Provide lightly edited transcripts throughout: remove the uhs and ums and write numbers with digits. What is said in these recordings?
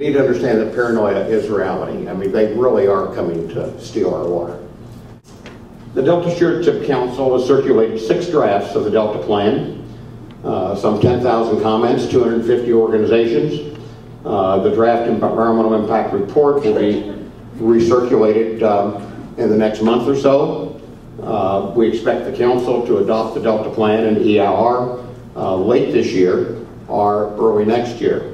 You need to understand that paranoia is reality. I mean, they really are coming to steal our water. The Delta Stewardship Council has circulated 6 drafts of the Delta Plan, some 10,000 comments, 250 organizations. The draft environmental impact report will be recirculated in the next month or so. We expect the council to adopt the Delta Plan and EIR late this year or early next year.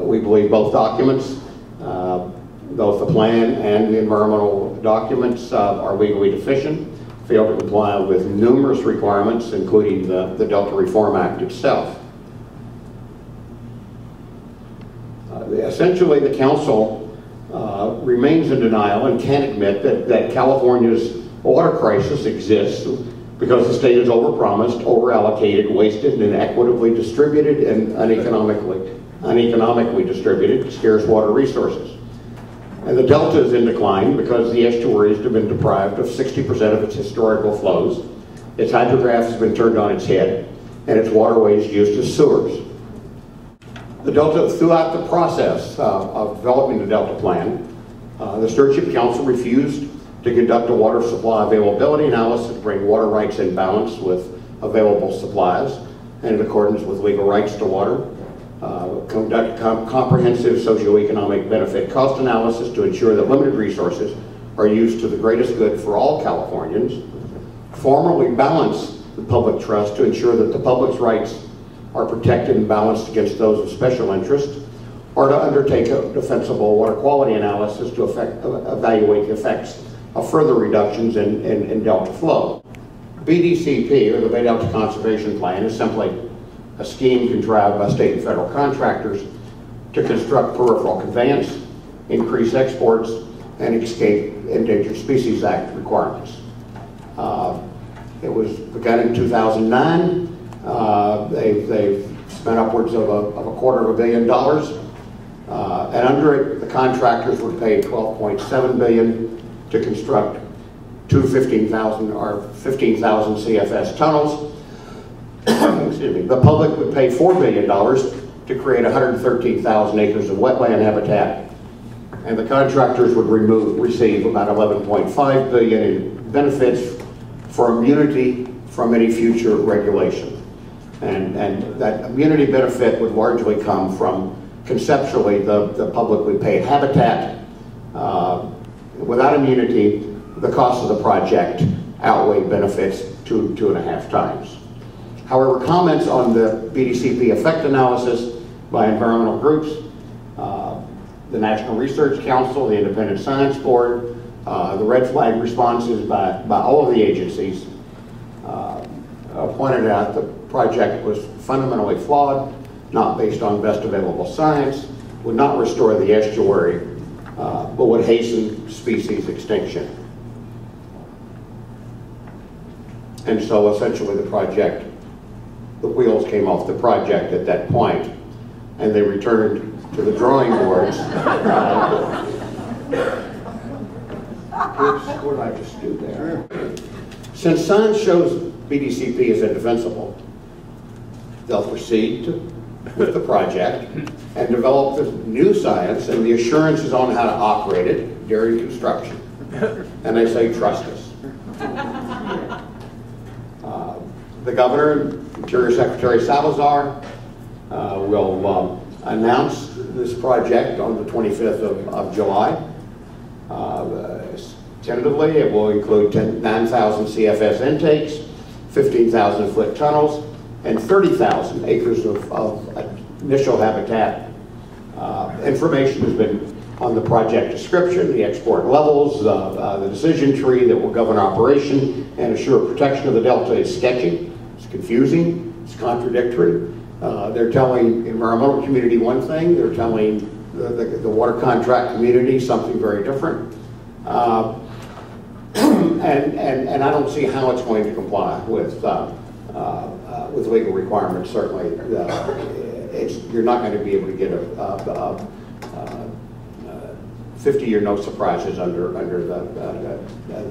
We believe both documents, both the plan and the environmental documents, are legally deficient, fail to comply with numerous requirements, including the Delta Reform Act itself. Essentially, the council remains in denial and can't admit that California's water crisis exists because the state has overpromised, overallocated, wasted, and inequitably distributed and uneconomically distributed scarce water resources. And the Delta is in decline because the estuaries have been deprived of 60% of its historical flows, its hydrographs have been turned on its head, and its waterways used as sewers. The Delta, throughout the process of developing the Delta Plan, the Stewardship Council refused to conduct a water supply availability analysis to bring water rights in balance with available supplies and in accordance with legal rights to water. Conduct comprehensive socioeconomic benefit cost analysis to ensure that limited resources are used to the greatest good for all Californians. Formally balance the public trust to ensure that the public's rights are protected and balanced against those of special interest, or to undertake a defensible water quality analysis to evaluate the effects of further reductions in Delta flow. BDCP, or the Bay Delta Conservation Plan, is simply a scheme contrived by state and federal contractors to construct peripheral conveyance, increase exports, and escape Endangered Species Act requirements. It was begun in 2009. They've spent upwards of a $250 million. And under it, the contractors were paid $12.7 billion to construct 15,000 CFS tunnels. Excuse me. The public would pay $4 billion to create 113,000 acres of wetland habitat, and the contractors would receive about $11.5 billion in benefits for immunity from any future regulation. And that immunity benefit would largely come from, conceptually, the publicly paid habitat. Without immunity, the cost of the project outweighed benefits 2.5 times. However, comments on the BDCP effect analysis by environmental groups, the National Research Council, the Independent Science Board, the red flag responses by all of the agencies pointed out the project was fundamentally flawed, not based on best available science, would not restore the estuary, but would hasten species extinction. And so essentially the wheels came off the project at that point, and they returned to the drawing boards. Oops, what did I just do there? Since science shows BDCP is indefensible, they'll proceed with the project and develop the new science and the assurances on how to operate it during construction. And they say, trust us. The Governor, Interior Secretary Salazar, will announce this project on the 25th of July. Tentatively, it will include 9,000 CFS intakes, 15,000 foot tunnels, and 30,000 acres of initial habitat. Information has been on the project description, the export levels, the decision tree that will govern operation and assure protection of the Delta is sketchy, it's confusing, it's contradictory. They're telling the environmental community one thing, they're telling the water contract community something very different. And I don't see how it's going to comply with legal requirements. Certainly, you're not going to be able to get a 50-year no surprises under the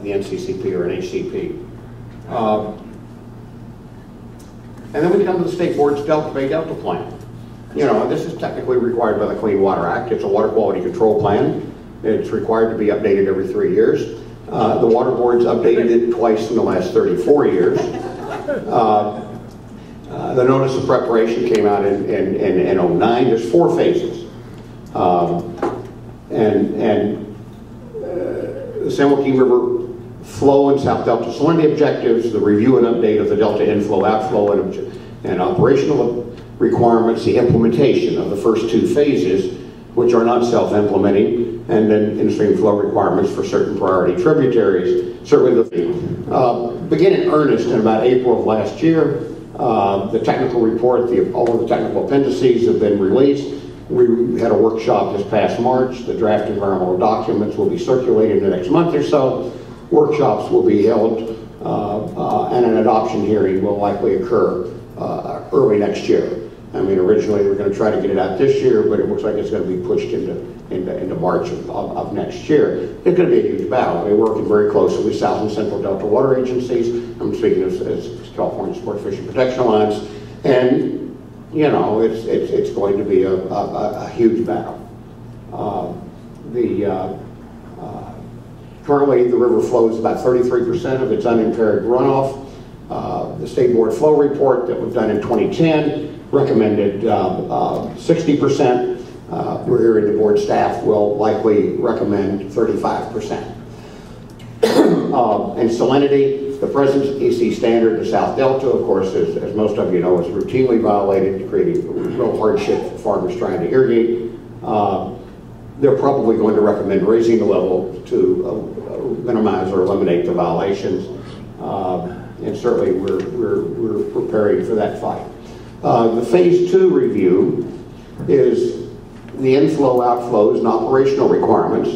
NCCP or an HCP. And then we come to the State Board's Bay Delta Plan. You know, this is technically required by the Clean Water Act. It's a water quality control plan. It's required to be updated every 3 years. The water board's updated it twice in the last 34 years. The notice of preparation came out in 09. There's 4 phases. The San Joaquin River flow and South Delta salinity objectives, the review and update of the Delta inflow, outflow, and operational requirements, the implementation of the first 2 phases, which are not self-implementing, and then in-stream flow requirements for certain priority tributaries. Certainly begin in earnest in about April of last year. The technical report, all of the technical appendices have been released. We had a workshop this past March. The draft environmental documents will be circulated in the next month or so. Workshops will be held, and an adoption hearing will likely occur early next year. I mean, originally we were going to try to get it out this year, but it looks like it's going to be pushed into March of next year. It's going to be a huge battle. We're working very closely with South and Central Delta water agencies. I'm speaking as California Sport Fishing Protection Alliance, and you know, it's going to be a huge battle. Currently, the river flows about 33% of its unimpaired runoff. The State Board Flow Report that was done in 2010 recommended 60%. We're hearing the board staff will likely recommend 35%. And salinity, the present EC standard in South Delta, of course, as most of you know, is routinely violated, creating real hardship for farmers trying to irrigate. They're probably going to recommend raising the level to minimize or eliminate the violations. And certainly we're preparing for that fight. The Phase 2 review is the inflow, outflows, and operational requirements.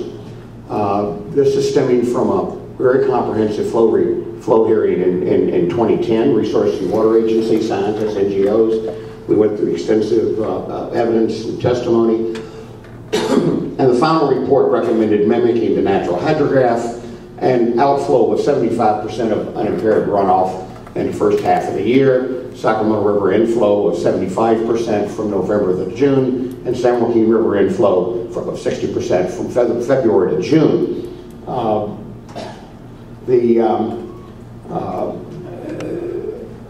This is stemming from a very comprehensive flow hearing in 2010, Resources and Water Agency, scientists, NGOs. We went through extensive evidence and testimony. And the final report recommended mimicking the natural hydrograph and outflow of 75% of unimpaired runoff in the first half of the year. Sacramento River inflow of 75% from November to June, and San Joaquin River inflow of 60% from February to June. The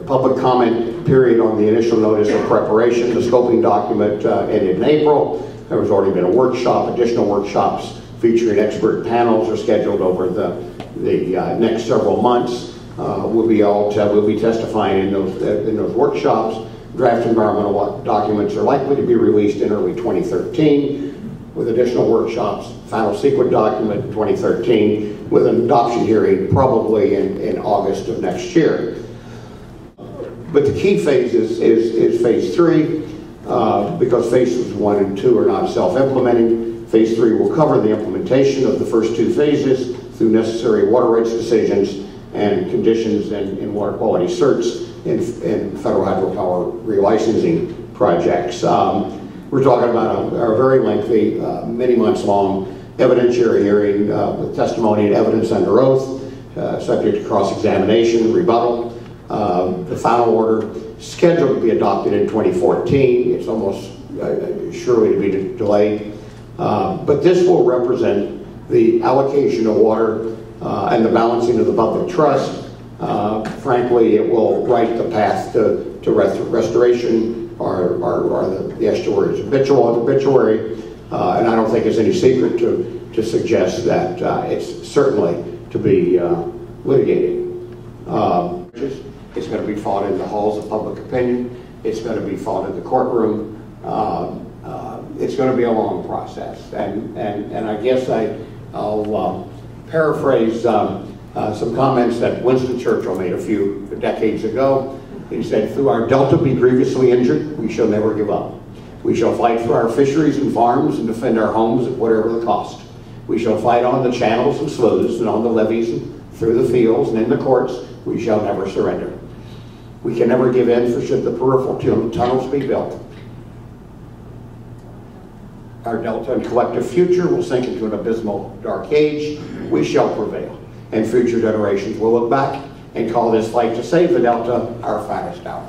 public comment period on the initial notice of preparation, the scoping document ended in April. There has already been a workshop. Additional workshops featuring expert panels are scheduled over the next several months. We'll be testifying in those workshops. Draft environmental documents are likely to be released in early 2013, with additional workshops. Final sequence document in 2013, with an adoption hearing probably in August of next year. But the key phase is Phase 3, because Phases 1 and 2 are not self-implementing. Phase 3 will cover the implementation of the first 2 phases through necessary water rights decisions and conditions and water quality certs in federal hydropower relicensing projects. We're talking about a very lengthy, many months long evidentiary hearing with testimony and evidence under oath, subject to cross-examination and rebuttal. The final order scheduled to be adopted in 2014. It's almost surely to be delayed. But this will represent the allocation of water and the balancing of the public trust. Frankly, it will write the path to restoration or the estuary's obituary. And I don't think it's any secret to suggest that it's certainly to be litigated. It's going to be fought in the halls of public opinion. It's going to be fought in the courtroom. It's going to be a long process. And I guess I'll paraphrase some comments that Winston Churchill made a few decades ago. He said, "Through our Delta be grievously injured, we shall never give up. We shall fight for our fisheries and farms and defend our homes at whatever the cost. We shall fight on the channels and sloughs and on the levees and through the fields and in the courts. We shall never surrender. We can never give in, for should the peripheral tunnels be built, our Delta and collective future will sink into an abysmal dark age. We shall prevail, and future generations will look back and call this fight to save the Delta our finest hour."